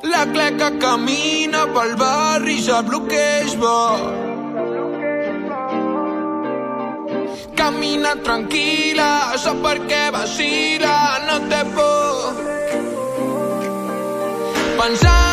La cleca camina pel barri i sap lo que és bo. Camina tranquil·la, sap per què vacila, no té por. Pensar